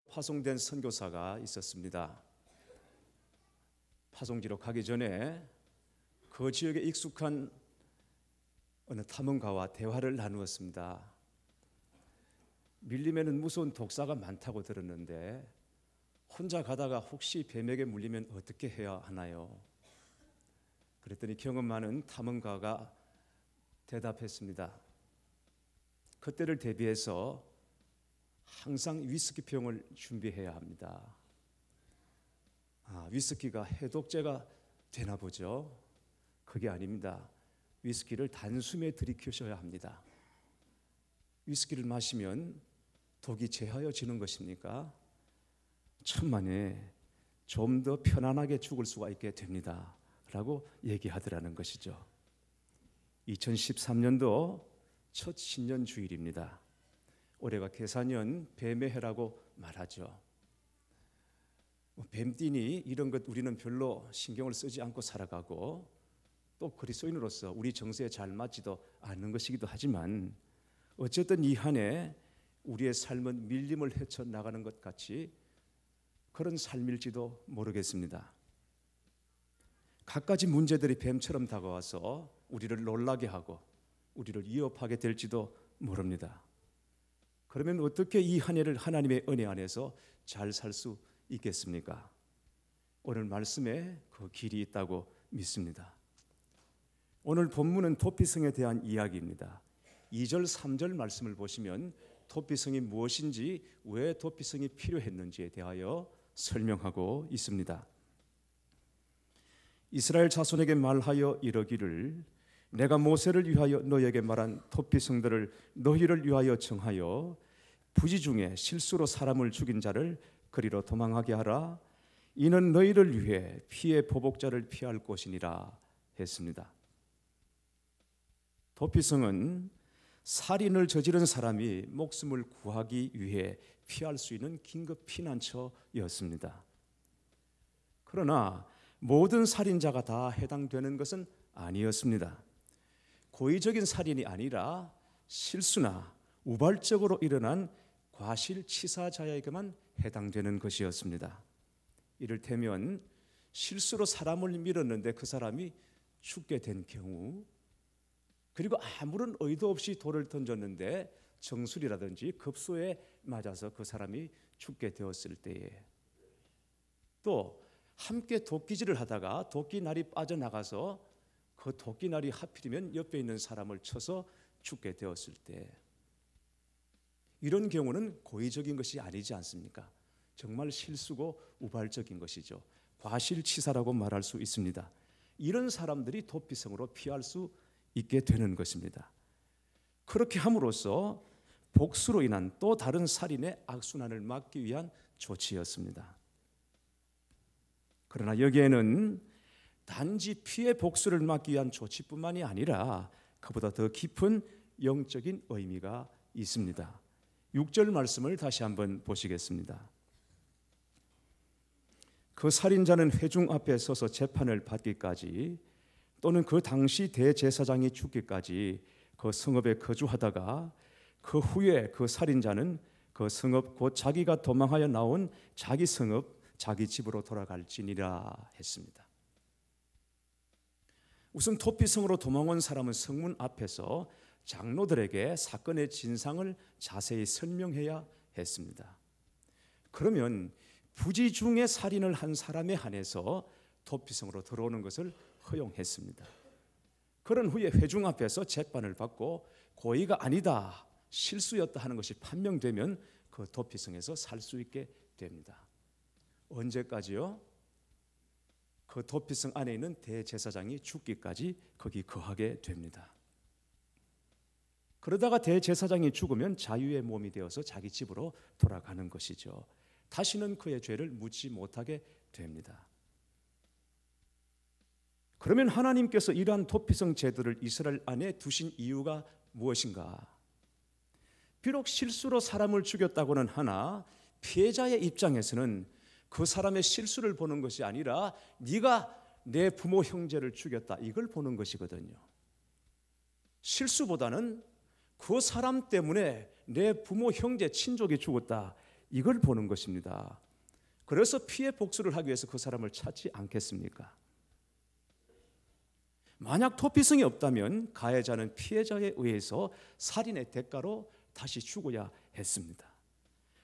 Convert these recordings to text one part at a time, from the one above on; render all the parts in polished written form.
파송된 선교사가 있었습니다. 파송지로 가기 전에 그 지역에 익숙한 어느 탐험가와 대화를 나누었습니다. 밀림에는 무서운 독사가 많다고 들었는데 혼자 가다가 혹시 뱀에게 물리면 어떻게 해야 하나요? 그랬더니 경험 많은 탐험가가 대답했습니다. 그때를 대비해서 항상 위스키 병을 준비해야 합니다. 위스키가 해독제가 되나 보죠? 그게 아닙니다. 위스키를 단숨에 들이키셔야 합니다. 위스키를 마시면 독이 제하여지는 것입니까? 천만에 좀 더 편안하게 죽을 수가 있게 됩니다 라고 얘기하더라는 것이죠. 2013년도 첫 신년 주일입니다. 올해가 계산년 뱀의 해라고 말하죠. 뱀띠니 이런 것 우리는 별로 신경을 쓰지 않고 살아가고 또 그리스도인으로서 우리 정서에 잘 맞지도 않는 것이기도 하지만 어쨌든 이 한 해 우리의 삶은 밀림을 헤쳐나가는 것 같이 그런 삶일지도 모르겠습니다. 갖가지 문제들이 뱀처럼 다가와서 우리를 놀라게 하고 우리를 위협하게 될지도 모릅니다. 그러면 어떻게 이 한 해를 하나님의 은혜 안에서 잘 살 수 있겠습니까? 오늘 말씀에 그 길이 있다고 믿습니다. 오늘 본문은 토피성에 대한 이야기입니다. 2절, 3절 말씀을 보시면 토피성이 무엇인지, 왜 토피성이 필요했는지에 대하여 설명하고 있습니다. 이스라엘 자손에게 말하여 이르기를 내가 모세를 위하여 너희에게 말한 토피성들을 너희를 위하여 정하여 부지 중에 실수로 사람을 죽인 자를 그리로 도망하게 하라. 이는 너희를 위해 피의 보복자를 피할 곳이니라 했습니다. 토피성은 살인을 저지른 사람이 목숨을 구하기 위해 피할 수 있는 긴급 피난처였습니다. 그러나 모든 살인자가 다 해당되는 것은 아니었습니다. 고의적인 살인이 아니라 실수나 우발적으로 일어난 과실치사자에게만 해당되는 것이었습니다. 이를테면 실수로 사람을 밀었는데 그 사람이 죽게 된 경우, 그리고 아무런 의도 없이 돌을 던졌는데 정수리라든지 급소에 맞아서 그 사람이 죽게 되었을 때에, 또 함께 도끼질을 하다가 도끼날이 빠져나가서 그 도끼날이 하필이면 옆에 있는 사람을 쳐서 죽게 되었을 때, 이런 경우는 고의적인 것이 아니지 않습니까? 정말 실수고 우발적인 것이죠. 과실치사라고 말할 수 있습니다. 이런 사람들이 토피성으로 피할 수 있게 되는 것입니다. 그렇게 함으로써 복수로 인한 또 다른 살인의 악순환을 막기 위한 조치였습니다. 그러나 여기에는 단지 피해 복수를 막기 위한 조치뿐만이 아니라 그보다 더 깊은 영적인 의미가 있습니다. 6절 말씀을 다시 한번 보시겠습니다. 그 살인자는 회중 앞에 서서 재판을 받기까지, 또는 그 당시 대제사장이 죽기까지 그 성읍에 거주하다가 그 후에 그 살인자는 그 성읍 곧 자기가 도망하여 나온 자기 성읍 자기 집으로 돌아갈지니라 했습니다. 우선 토피성으로 도망온 사람은 성문 앞에서 장로들에게 사건의 진상을 자세히 설명해야 했습니다. 그러면 부지 중에 살인을 한 사람에 한해서 토피성으로 들어오는 것을 허용했습니다. 그런 후에 회중 앞에서 재판을 받고 고의가 아니다, 실수였다 하는 것이 판명되면 그 토피성에서 살 수 있게 됩니다. 언제까지요? 그 토피성 안에 있는 대제사장이 죽기까지 거기 거하게 됩니다. 그러다가 대제사장이 죽으면 자유의 몸이 되어서 자기 집으로 돌아가는 것이죠. 다시는 그의 죄를 묻지 못하게 됩니다. 그러면 하나님께서 이러한 토피성 제도를 이스라엘 안에 두신 이유가 무엇인가? 비록 실수로 사람을 죽였다고는 하나 피해자의 입장에서는 그 사람의 실수를 보는 것이 아니라 네가 내 부모 형제를 죽였다, 이걸 보는 것이거든요. 실수보다는 그 사람 때문에 내 부모 형제 친족이 죽었다, 이걸 보는 것입니다. 그래서 피해 복수를 하기 위해서 그 사람을 찾지 않겠습니까? 만약 토피성이 없다면 가해자는 피해자에 의해서 살인의 대가로 다시 죽어야 했습니다.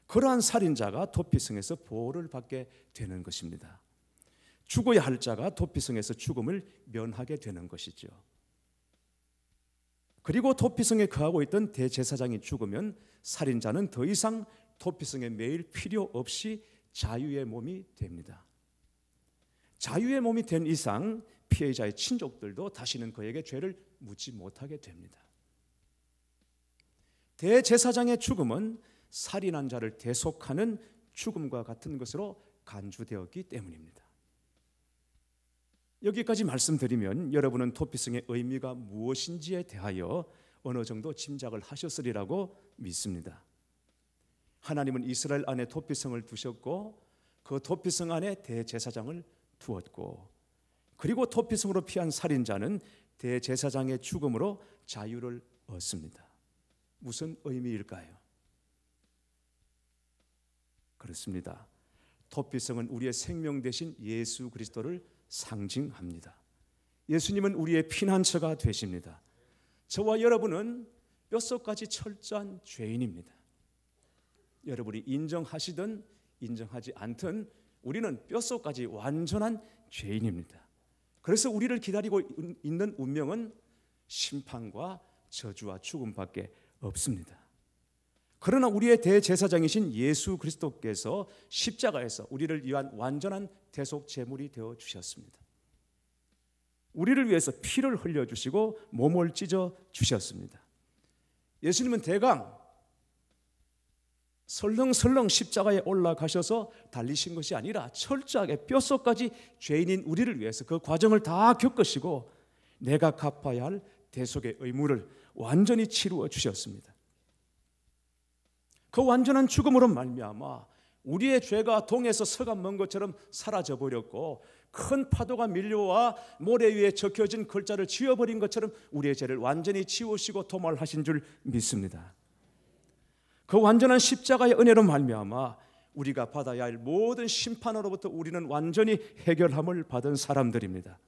그러한 살인자가 토피성에서 보호를 받게 되는 것입니다. 죽어야 할 자가 토피성에서 죽음을 면하게 되는 것이죠. 그리고 토피성에 거하고 있던 대제사장이 죽으면 살인자는 더 이상 토피성에 매일 필요 없이 자유의 몸이 됩니다. 자유의 몸이 된 이상 피해자의 친족들도 다시는 그에게 죄를 묻지 못하게 됩니다. 대제사장의 죽음은 살인한 자를 대속하는 죽음과 같은 것으로 간주되었기 때문입니다. 여기까지 말씀드리면 여러분은 토피성의 의미가 무엇인지에 대하여 어느 정도 짐작을 하셨으리라고 믿습니다. 하나님은 이스라엘 안에 토피성을 두셨고 그 토피성 안에 대제사장을 두었고, 그리고 토피성으로 피한 살인자는 대제사장의 죽음으로 자유를 얻습니다. 무슨 의미일까요? 그렇습니다. 토피성은 우리의 생명 대신 예수 그리스도를 상징합니다. 예수님은 우리의 피난처가 되십니다. 저와 여러분은 뼛속까지 철저한 죄인입니다. 여러분이 인정하시든 인정하지 않든 우리는 뼛속까지 완전한 죄인입니다. 그래서 우리를 기다리고 있는 운명은 심판과 저주와 죽음밖에 없습니다. 그러나 우리의 대제사장이신 예수 그리스도께서 십자가에서 우리를 위한 완전한 대속 제물이 되어 주셨습니다. 우리를 위해서 피를 흘려주시고 몸을 찢어 주셨습니다. 예수님은 대강 설렁설렁 십자가에 올라가셔서 달리신 것이 아니라 철저하게 뼛속까지 죄인인 우리를 위해서 그 과정을 다 겪으시고 내가 갚아야 할 대속의 의무를 완전히 치루어 주셨습니다. 그 완전한 죽음으로 말미암아 우리의 죄가 동에서 서가 먼 것처럼 사라져 버렸고, 큰 파도가 밀려와 모래 위에 적혀진 글자를 지워버린 것처럼 우리의 죄를 완전히 지우시고 도말하신 줄 믿습니다. 그 완전한 십자가의 은혜로 말미암아 우리가 받아야 할 모든 심판으로부터 우리는 완전히 해결함을 받은 사람들입니다.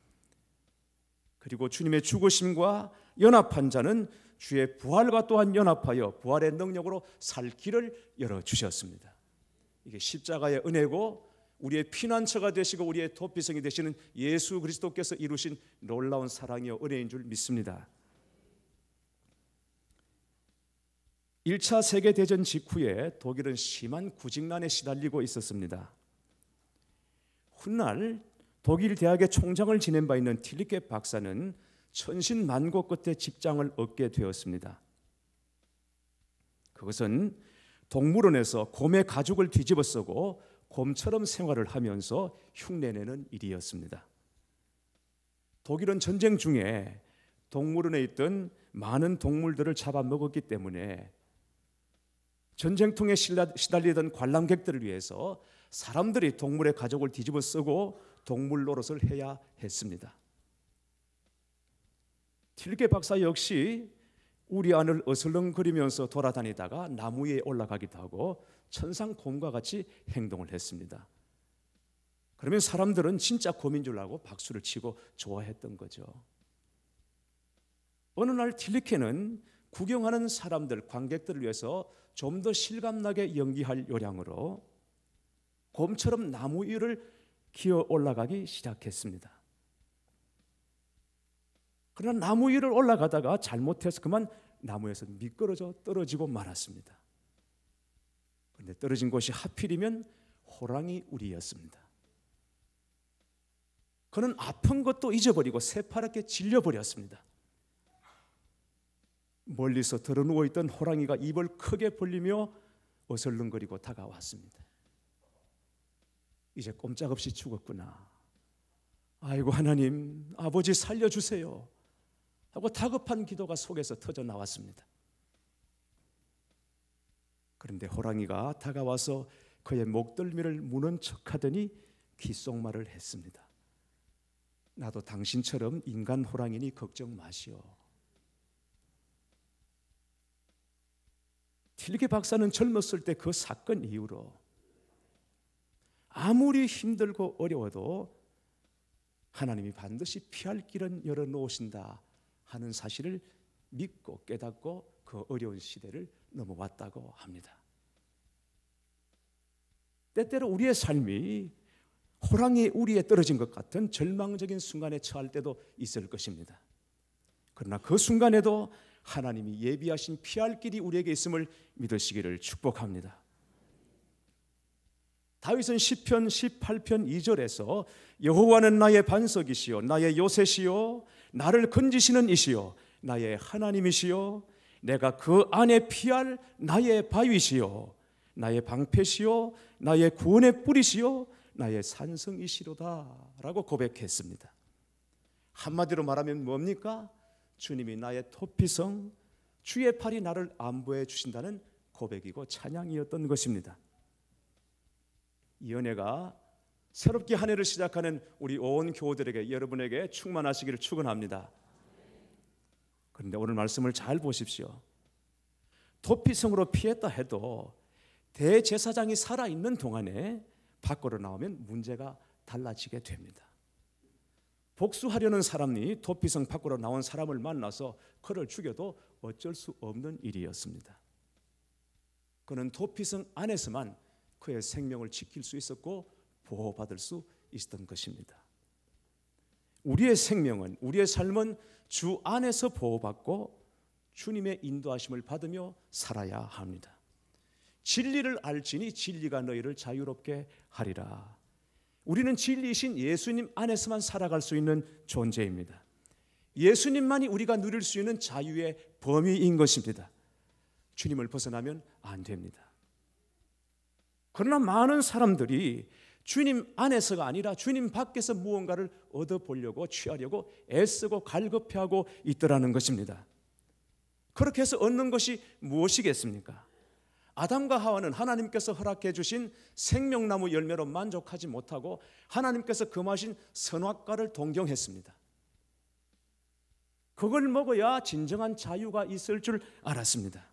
그리고 주님의 죽으심과 연합한 자는 주의 부활과 또한 연합하여 부활의 능력으로 살 길을 열어주셨습니다. 이게 십자가의 은혜고 우리의 피난처가 되시고 우리의 토피성이 되시는 예수 그리스도께서 이루신 놀라운 사랑이요 은혜인 줄 믿습니다. 1차 세계대전 직후에 독일은 심한 구직난에 시달리고 있었습니다. 훗날 독일 대학의 총장을 지낸 바 있는 틸리케 박사는 천신만고 끝에 직장을 얻게 되었습니다. 그것은 동물원에서 곰의 가죽을 뒤집어 쓰고 곰처럼 생활을 하면서 흉내내는 일이었습니다. 독일은 전쟁 중에 동물원에 있던 많은 동물들을 잡아먹었기 때문에 전쟁통에 시달리던 관람객들을 위해서 사람들이 동물의 가죽을 뒤집어 쓰고 동물 노릇을 해야 했습니다. 틸리케 박사 역시 우리 안을 어슬렁거리면서 돌아다니다가 나무 위에 올라가기도 하고 천상 곰과 같이 행동을 했습니다. 그러면 사람들은 진짜 곰인 줄 알고 박수를 치고 좋아했던 거죠. 어느 날 틸리케는 구경하는 사람들, 관객들을 위해서 좀 더 실감나게 연기할 요량으로 곰처럼 나무 위를 기어 올라가기 시작했습니다. 그러나 나무 위를 올라가다가 잘못해서 그만 나무에서 미끄러져 떨어지고 말았습니다. 그런데 떨어진 곳이 하필이면 호랑이 우리였습니다. 그는 아픈 것도 잊어버리고 새파랗게 질려버렸습니다. 멀리서 드러누워있던 호랑이가 입을 크게 벌리며 어슬렁거리고 다가왔습니다. 이제 꼼짝없이 죽었구나. 아이고 하나님, 아버지 살려주세요 하고 다급한 기도가 속에서 터져 나왔습니다. 그런데 호랑이가 다가와서 그의 목덜미를 무는 척하더니 귓속말을 했습니다. 나도 당신처럼 인간 호랑이니 걱정 마시오. 필기 박사는 젊었을 때 그 사건 이후로 아무리 힘들고 어려워도 하나님이 반드시 피할 길은 열어놓으신다 하는 사실을 믿고 깨닫고 그 어려운 시대를 넘어왔다고 합니다. 때때로 우리의 삶이 호랑이 우리에 떨어진 것 같은 절망적인 순간에 처할 때도 있을 것입니다. 그러나 그 순간에도 하나님이 예비하신 피할 길이 우리에게 있음을 믿으시기를 축복합니다. 다윗은 시편 18편 2절에서 여호와는 나의 반석이시요 나의 요새시요 나를 건지시는 이시요 나의 하나님이시요 내가 그 안에 피할 나의 바위시요 나의 방패시요 나의 구원의 뿌리시요 나의 산성이시로다 라고 고백했습니다. 한마디로 말하면 뭡니까? 주님이 나의 토피성, 주의 팔이 나를 안보해 주신다는 고백이고 찬양이었던 것입니다. 이 은혜가 새롭게 한 해를 시작하는 우리 온 교우들에게 여러분에게 충만하시기를 축원합니다. 그런데 오늘 말씀을 잘 보십시오. 토피성으로 피했다 해도 대제사장이 살아있는 동안에 밖으로 나오면 문제가 달라지게 됩니다. 복수하려는 사람이 토피성 밖으로 나온 사람을 만나서 그를 죽여도 어쩔 수 없는 일이었습니다. 그는 토피성 안에서만 그의 생명을 지킬 수 있었고 보호받을 수 있었던 것입니다. 우리의 생명은, 우리의 삶은 주 안에서 보호받고 주님의 인도하심을 받으며 살아야 합니다. 진리를 알지니 진리가 너희를 자유롭게 하리라. 우리는 진리이신 예수님 안에서만 살아갈 수 있는 존재입니다. 예수님만이 우리가 누릴 수 있는 자유의 범위인 것입니다. 주님을 벗어나면 안 됩니다. 그러나 많은 사람들이 주님 안에서가 아니라 주님 밖에서 무언가를 얻어보려고 취하려고 애쓰고 갈급해하고 있더라는 것입니다. 그렇게 해서 얻는 것이 무엇이겠습니까? 아담과 하와는 하나님께서 허락해 주신 생명나무 열매로 만족하지 못하고 하나님께서 금하신 선악과를 동경했습니다. 그걸 먹어야 진정한 자유가 있을 줄 알았습니다.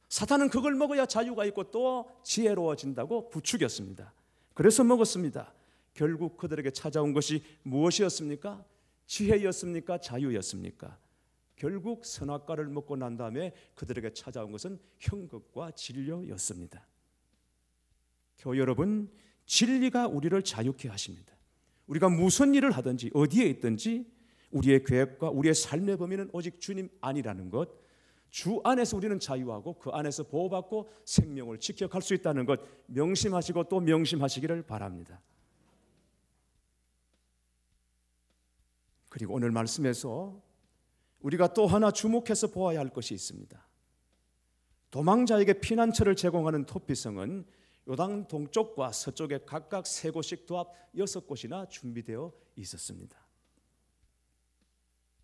사탄은 그걸 먹어야 자유가 있고 또 지혜로워진다고 부추겼습니다. 그래서 먹었습니다. 결국 그들에게 찾아온 것이 무엇이었습니까? 지혜였습니까? 자유였습니까? 결국 선악과를 먹고 난 다음에 그들에게 찾아온 것은 형극과 진료였습니다. 교회 여러분, 진리가 우리를 자유케 하십니다. 우리가 무슨 일을 하든지 어디에 있든지 우리의 계획과 우리의 삶의 범위는 오직 주님 안이라는 것, 주 안에서 우리는 자유하고 그 안에서 보호받고 생명을 지켜갈 수 있다는 것 명심하시고 또 명심하시기를 바랍니다. 그리고 오늘 말씀에서 우리가 또 하나 주목해서 보아야 할 것이 있습니다. 도망자에게 피난처를 제공하는 토피성은 요단 동쪽과 서쪽에 각각 3곳씩 도합 6곳이나 준비되어 있었습니다.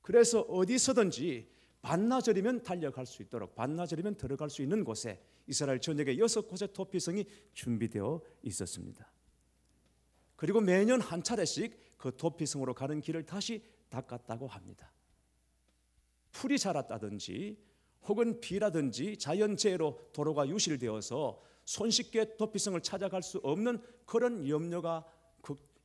그래서 어디서든지 반나절이면 달려갈 수 있도록, 반나절이면 들어갈 수 있는 곳에 이스라엘 전역에 6곳의 토피성이 준비되어 있었습니다. 그리고 매년 한 차례씩 그 토피성으로 가는 길을 다시 닦았다고 합니다. 풀이 자랐다든지 혹은 비라든지 자연재해로 도로가 유실되어서 손쉽게 토피성을 찾아갈 수 없는 그런 염려가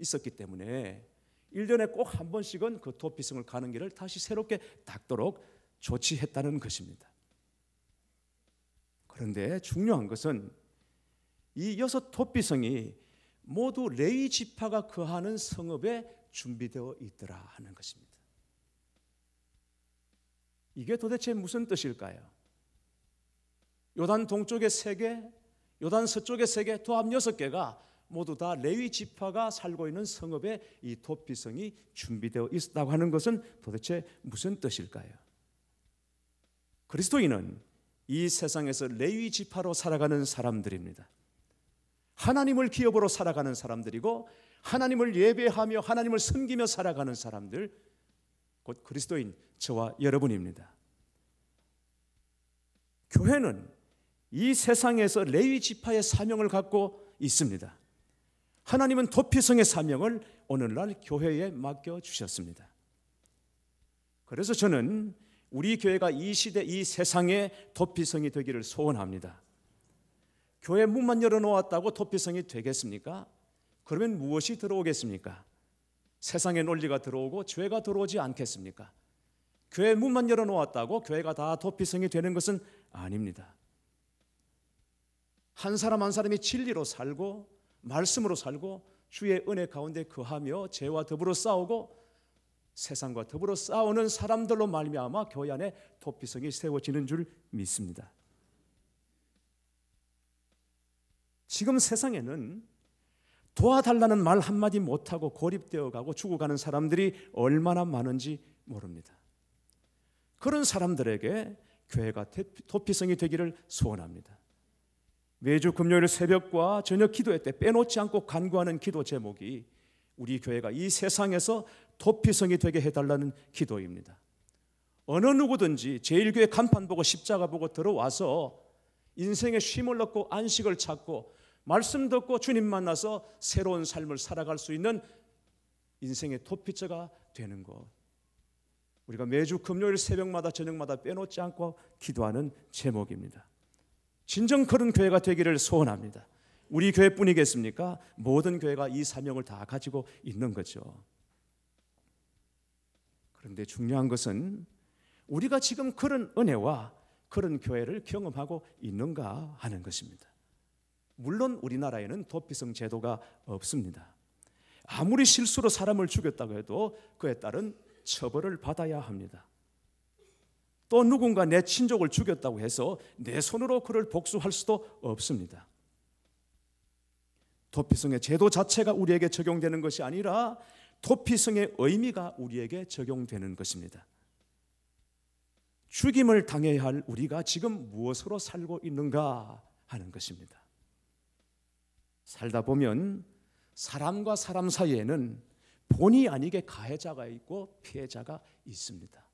있었기 때문에 1년에 꼭 한 번씩은 그 토피성을 가는 길을 다시 새롭게 닦도록 조치했다는 것입니다. 그런데 중요한 것은 이 6 토피성이 모두 레위 지파가 거하는 성읍에 준비되어 있더라 하는 것입니다. 이게 도대체 무슨 뜻일까요? 요단 동쪽에 3개, 요단 서쪽에 3개, 도합 6개가 모두 다 레위 지파가 살고 있는 성읍에 이 토피성이 준비되어 있다고 하는 것은 도대체 무슨 뜻일까요? 그리스도인은 이 세상에서 레위 지파로 살아가는 사람들입니다. 하나님을 기업으로 살아가는 사람들이고 하나님을 예배하며 하나님을 섬기며 살아가는 사람들, 곧 그리스도인 저와 여러분입니다. 교회는 이 세상에서 레위 지파의 사명을 갖고 있습니다. 하나님은 토피성의 사명을 오늘날 교회에 맡겨주셨습니다. 그래서 저는 우리 교회가 이 시대 이 세상의 도피성이 되기를 소원합니다. 교회 문만 열어놓았다고 도피성이 되겠습니까? 그러면 무엇이 들어오겠습니까? 세상의 논리가 들어오고 죄가 들어오지 않겠습니까? 교회 문만 열어놓았다고 교회가 다 도피성이 되는 것은 아닙니다. 한 사람 한 사람이 진리로 살고 말씀으로 살고 주의 은혜 가운데 거하며 죄와 더불어 싸우고 세상과 더불어 싸우는 사람들로 말미암아 교회 안에 도피성이 세워지는 줄 믿습니다. 지금 세상에는 도와달라는 말 한마디 못하고 고립되어 가고 죽어가는 사람들이 얼마나 많은지 모릅니다. 그런 사람들에게 교회가 도피성이 되기를 소원합니다. 매주 금요일 새벽과 저녁 기도회 때 빼놓지 않고 간구하는 기도 제목이 우리 교회가 이 세상에서 도피성이 되게 해달라는 기도입니다. 어느 누구든지 제일교회 간판 보고 십자가 보고 들어와서 인생의 쉼을 얻고 안식을 찾고 말씀 듣고 주님 만나서 새로운 삶을 살아갈 수 있는 인생의 도피처가 되는 것, 우리가 매주 금요일 새벽마다 저녁마다 빼놓지 않고 기도하는 제목입니다. 진정 그런 교회가 되기를 소원합니다. 우리 교회뿐이겠습니까? 모든 교회가 이 사명을 다 가지고 있는 거죠. 그런데 중요한 것은 우리가 지금 그런 은혜와 그런 교회를 경험하고 있는가 하는 것입니다. 물론 우리나라에는 도피성 제도가 없습니다. 아무리 실수로 사람을 죽였다고 해도 그에 따른 처벌을 받아야 합니다. 또 누군가 내 친족을 죽였다고 해서 내 손으로 그를 복수할 수도 없습니다. 도피성의 제도 자체가 우리에게 적용되는 것이 아니라 도피성의 의미가 우리에게 적용되는 것입니다. 죽임을 당해야 할 우리가 지금 무엇으로 살고 있는가 하는 것입니다. 살다 보면 사람과 사람 사이에는 본의 아니게 가해자가 있고 피해자가 있습니다.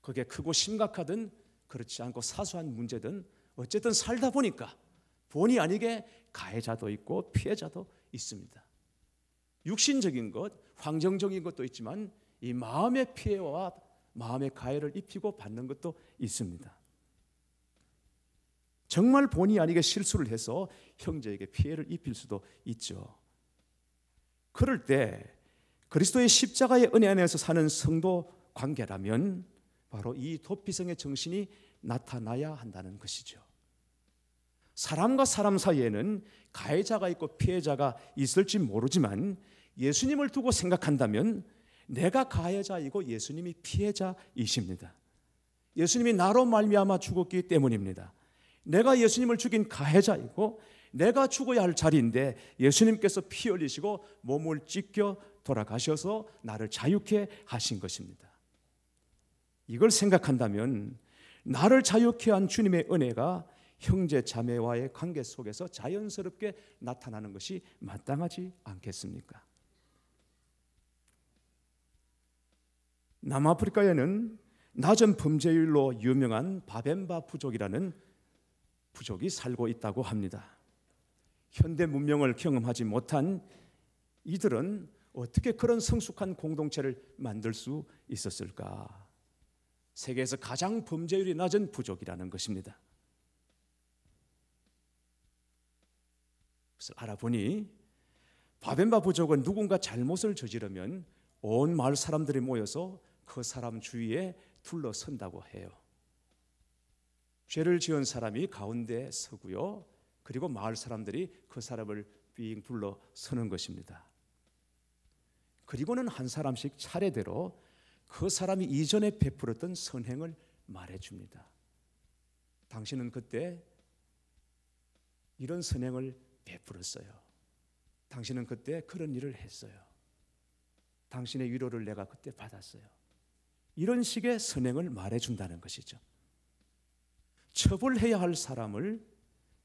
그게 크고 심각하든 그렇지 않고 사소한 문제든 어쨌든 살다 보니까 본의 아니게 가해자도 있고 피해자도 있습니다. 육신적인 것, 환경적인 것도 있지만 이 마음의 피해와 마음의 가해를 입히고 받는 것도 있습니다. 정말 본의 아니게 실수를 해서 형제에게 피해를 입힐 수도 있죠. 그럴 때 그리스도의 십자가의 은혜 안에서 사는 성도 관계라면 바로 이 도피성의 정신이 나타나야 한다는 것이죠. 사람과 사람 사이에는 가해자가 있고 피해자가 있을지 모르지만 예수님을 두고 생각한다면 내가 가해자이고 예수님이 피해자이십니다. 예수님이 나로 말미암아 죽었기 때문입니다. 내가 예수님을 죽인 가해자이고 내가 죽어야 할 자리인데 예수님께서 피 흘리시고 몸을 찢겨 돌아가셔서 나를 자유케 하신 것입니다. 이걸 생각한다면 나를 자유케 한 주님의 은혜가 형제 자매와의 관계 속에서 자연스럽게 나타나는 것이 마땅하지 않겠습니까? 남아프리카에는 낮은 범죄율로 유명한 바벤바 부족이라는 부족이 살고 있다고 합니다. 현대 문명을 경험하지 못한 이들은 어떻게 그런 성숙한 공동체를 만들 수 있었을까? 세계에서 가장 범죄율이 낮은 부족이라는 것입니다. 그래서 알아보니 바벤바 부족은 누군가 잘못을 저지르면 온 마을 사람들이 모여서 그 사람 주위에 둘러선다고 해요. 죄를 지은 사람이 가운데 서고요. 그리고 마을 사람들이 그 사람을 삥 둘러서는 것입니다. 그리고는 한 사람씩 차례대로 그 사람이 이전에 베풀었던 선행을 말해줍니다. 당신은 그때 이런 선행을 베풀었어요. 당신은 그때 그런 일을 했어요. 당신의 위로를 내가 그때 받았어요. 이런 식의 선행을 말해준다는 것이죠. 처벌해야 할 사람을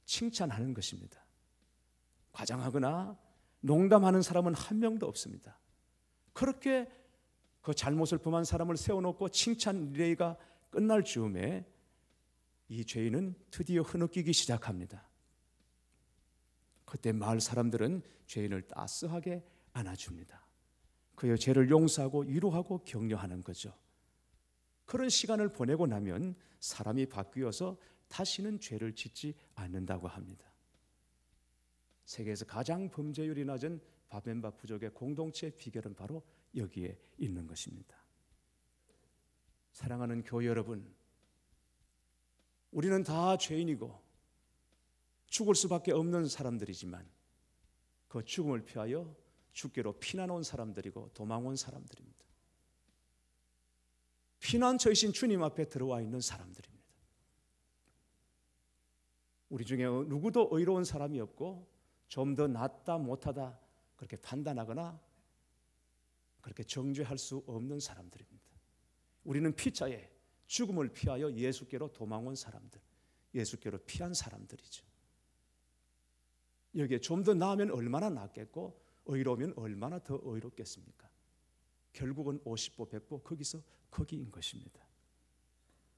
칭찬하는 것입니다. 과장하거나 농담하는 사람은 한 명도 없습니다. 그렇게 그 잘못을 범한 사람을 세워놓고 칭찬 리레이가 끝날 즈음에 이 죄인은 드디어 흐느끼기 시작합니다. 그때 마을 사람들은 죄인을 따스하게 안아줍니다. 그의 죄를 용서하고 위로하고 격려하는 거죠. 그런 시간을 보내고 나면 사람이 바뀌어서 다시는 죄를 짓지 않는다고 합니다. 세계에서 가장 범죄율이 낮은 바벤바 부족의 공동체의 비결은 바로 여기에 있는 것입니다. 사랑하는 교회 여러분, 우리는 다 죄인이고 죽을 수밖에 없는 사람들이지만 그 죽음을 피하여 주께로 피난 온 사람들이고 도망 온 사람들입니다. 피난처이신 주님 앞에 들어와 있는 사람들입니다. 우리 중에 누구도 의로운 사람이 없고 좀 더 낫다 못하다 그렇게 판단하거나 그렇게 정죄할 수 없는 사람들입니다. 우리는 피차에 죽음을 피하여 예수께로 도망 온 사람들, 예수께로 피한 사람들이죠. 여기에 좀 더 나으면 얼마나 낫겠고 의로우면 얼마나 더 의롭겠습니까? 결국은 50보 100보 거기서 거기인 것입니다.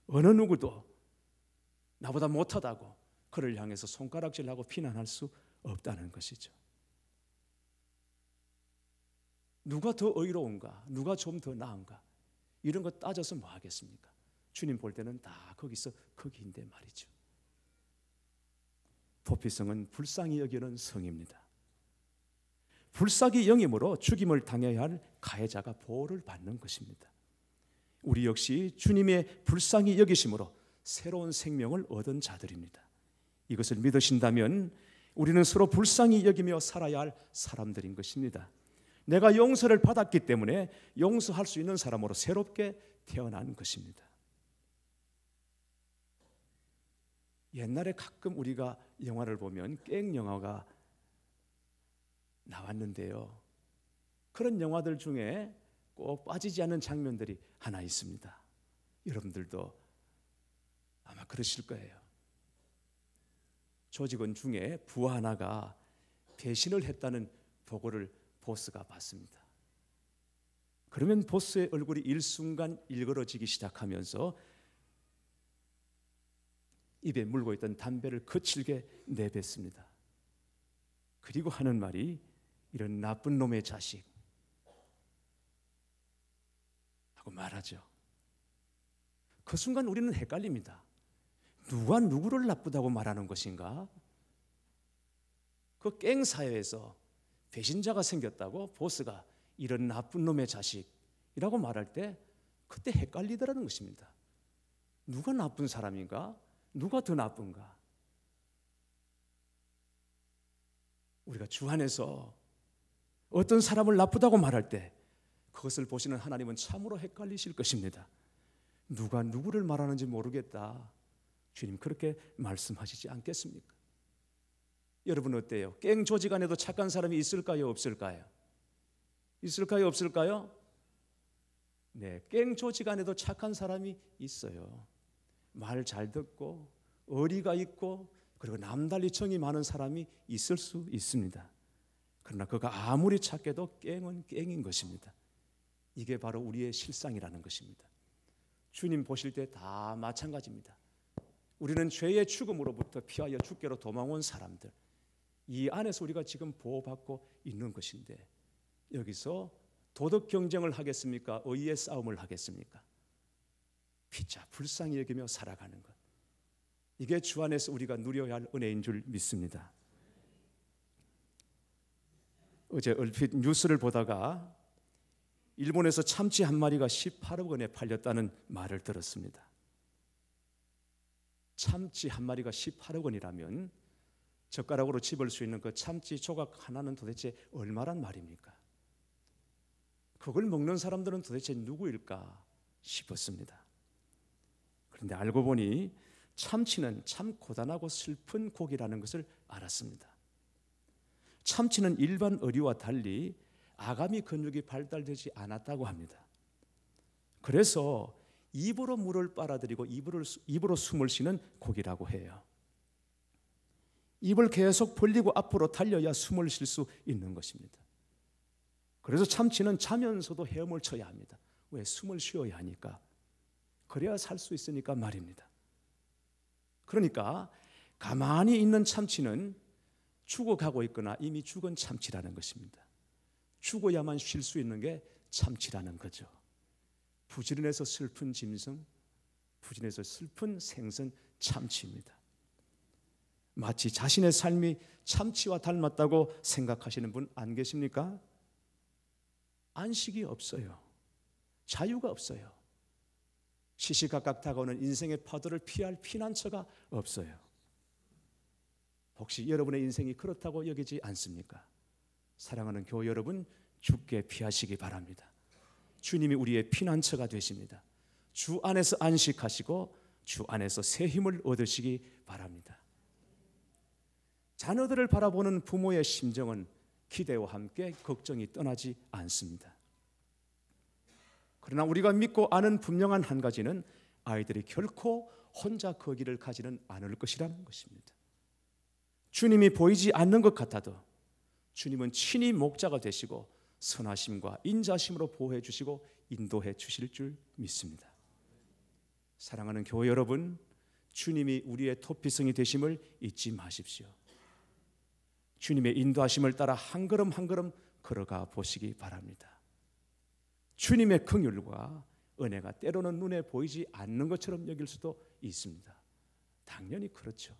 어느 누구도 나보다 못하다고 그를 향해서 손가락질하고 비난할 수 없다는 것이죠. 누가 더 의로운가? 누가 좀 더 나은가? 이런 거 따져서 뭐 하겠습니까? 주님 볼 때는 다 거기서 거기인데 말이죠. 도피성은 불쌍히 여기는 성입니다. 불쌍히 여김으로 죽임을 당해야 할 가해자가 보호를 받는 것입니다. 우리 역시 주님의 불쌍히 여기심으로 새로운 생명을 얻은 자들입니다. 이것을 믿으신다면 우리는 서로 불쌍히 여기며 살아야 할 사람들인 것입니다. 내가 용서를 받았기 때문에 용서할 수 있는 사람으로 새롭게 태어난 것입니다. 옛날에 가끔 우리가 영화를 보면 깽 영화가 나왔는데요. 그런 영화들 중에 꼭 빠지지 않는 장면들이 하나 있습니다. 여러분들도 아마 그러실 거예요. 조직원 중에 부하 하나가 배신을 했다는 보고를 보스가 받습니다. 그러면 보스의 얼굴이 일순간 일그러지기 시작하면서 입에 물고 있던 담배를 거칠게 내뱉습니다. 그리고 하는 말이 이런 나쁜 놈의 자식 하고 말하죠. 그 순간 우리는 헷갈립니다. 누가 누구를 나쁘다고 말하는 것인가? 그 깽 사회에서 배신자가 생겼다고 보스가 이런 나쁜 놈의 자식이라고 말할 때 그때 헷갈리더라는 것입니다. 누가 나쁜 사람인가? 누가 더 나쁜가? 우리가 주 안에서 어떤 사람을 나쁘다고 말할 때 그것을 보시는 하나님은 참으로 헷갈리실 것입니다. 누가 누구를 말하는지 모르겠다. 주님 그렇게 말씀하시지 않겠습니까? 여러분 어때요? 깽 조직 안에도 착한 사람이 있을까요? 없을까요? 있을까요? 없을까요? 네, 깽 조직 안에도 착한 사람이 있어요. 말 잘 듣고 어리가 있고 그리고 남달리 정이 많은 사람이 있을 수 있습니다. 그러나 그가 아무리 착해도 깽은 깽인 것입니다. 이게 바로 우리의 실상이라는 것입니다. 주님 보실 때 다 마찬가지입니다. 우리는 죄의 죽음으로부터 피하여 주께로 도망온 사람들, 이 안에서 우리가 지금 보호받고 있는 것인데 여기서 도덕 경쟁을 하겠습니까? 의의 싸움을 하겠습니까? 피차 불쌍히 여기며 살아가는 것, 이게 주 안에서 우리가 누려야 할 은혜인 줄 믿습니다. 어제 얼핏 뉴스를 보다가 일본에서 참치 한 마리가 18억 원에 팔렸다는 말을 들었습니다. 참치 한 마리가 18억 원이라면 젓가락으로 집을 수 있는 그 참치 조각 하나는 도대체 얼마란 말입니까? 그걸 먹는 사람들은 도대체 누구일까 싶었습니다. 그런데 알고 보니 참치는 참 고단하고 슬픈 고기라는 것을 알았습니다. 참치는 일반 어류와 달리 아가미 근육이 발달되지 않았다고 합니다. 그래서 입으로 물을 빨아들이고 입으로 숨을 쉬는 고기라고 해요. 입을 계속 벌리고 앞으로 달려야 숨을 쉴 수 있는 것입니다. 그래서 참치는 자면서도 헤엄을 쳐야 합니다. 왜? 숨을 쉬어야 하니까. 그래야 살 수 있으니까 말입니다. 그러니까 가만히 있는 참치는 죽어가고 있거나 이미 죽은 참치라는 것입니다. 죽어야만 쉴 수 있는 게 참치라는 거죠. 부지런해서 슬픈 짐승, 부지런해서 슬픈 생선 참치입니다. 마치 자신의 삶이 참치와 닮았다고 생각하시는 분 안 계십니까? 안식이 없어요. 자유가 없어요. 시시각각 다가오는 인생의 파도를 피할 피난처가 없어요. 혹시 여러분의 인생이 그렇다고 여기지 않습니까? 사랑하는 교회 여러분, 주께 피하시기 바랍니다. 주님이 우리의 피난처가 되십니다. 주 안에서 안식하시고 주 안에서 새 힘을 얻으시기 바랍니다. 자녀들을 바라보는 부모의 심정은 기대와 함께 걱정이 떠나지 않습니다. 그러나 우리가 믿고 아는 분명한 한 가지는 아이들이 결코 혼자 그 길을 가지는 않을 것이라는 것입니다. 주님이 보이지 않는 것 같아도 주님은 친히 목자가 되시고 선하심과 인자심으로 보호해 주시고 인도해 주실 줄 믿습니다. 사랑하는 교회 여러분, 주님이 우리의 토피성이 되심을 잊지 마십시오. 주님의 인도하심을 따라 한 걸음 한 걸음 걸어가 보시기 바랍니다. 주님의 긍휼과 은혜가 때로는 눈에 보이지 않는 것처럼 여길 수도 있습니다. 당연히 그렇죠.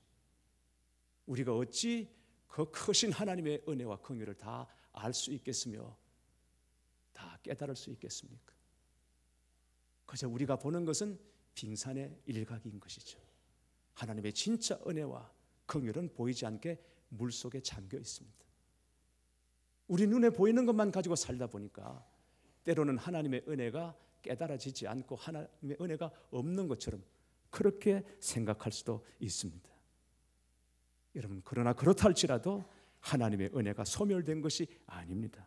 우리가 어찌 그 크신 하나님의 은혜와 긍휼을 다 알 수 있겠으며 다 깨달을 수 있겠습니까? 그저 우리가 보는 것은 빙산의 일각인 것이죠. 하나님의 진짜 은혜와 긍휼은 보이지 않게 물속에 잠겨 있습니다. 우리 눈에 보이는 것만 가지고 살다 보니까 때로는 하나님의 은혜가 깨달아지지 않고 하나님의 은혜가 없는 것처럼 그렇게 생각할 수도 있습니다. 여러분, 그러나 그렇다 할지라도 하나님의 은혜가 소멸된 것이 아닙니다.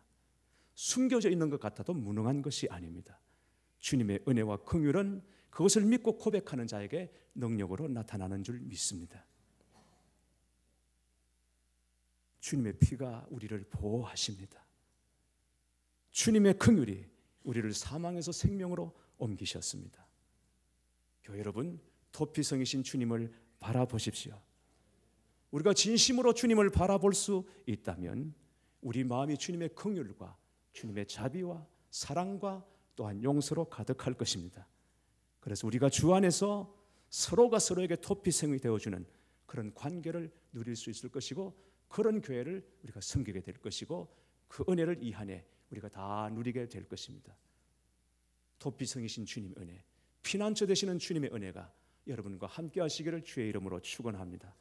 숨겨져 있는 것 같아도 무능한 것이 아닙니다. 주님의 은혜와 긍휼은 그것을 믿고 고백하는 자에게 능력으로 나타나는 줄 믿습니다. 주님의 피가 우리를 보호하십니다. 주님의 긍휼이 우리를 사망에서 생명으로 옮기셨습니다. 교회 여러분, 도피성이신 주님을 바라보십시오. 우리가 진심으로 주님을 바라볼 수 있다면 우리 마음이 주님의 긍휼과 주님의 자비와 사랑과 또한 용서로 가득할 것입니다. 그래서 우리가 주 안에서 서로가 서로에게 도피성이 되어주는 그런 관계를 누릴 수 있을 것이고, 그런 교회를 우리가 섬기게 될 것이고, 그 은혜를 이 한 해 우리가 다 누리게 될 것입니다. 도피성이신 주님의 은혜, 피난처 되시는 주님의 은혜가 여러분과 함께 하시기를 주의 이름으로 축원합니다.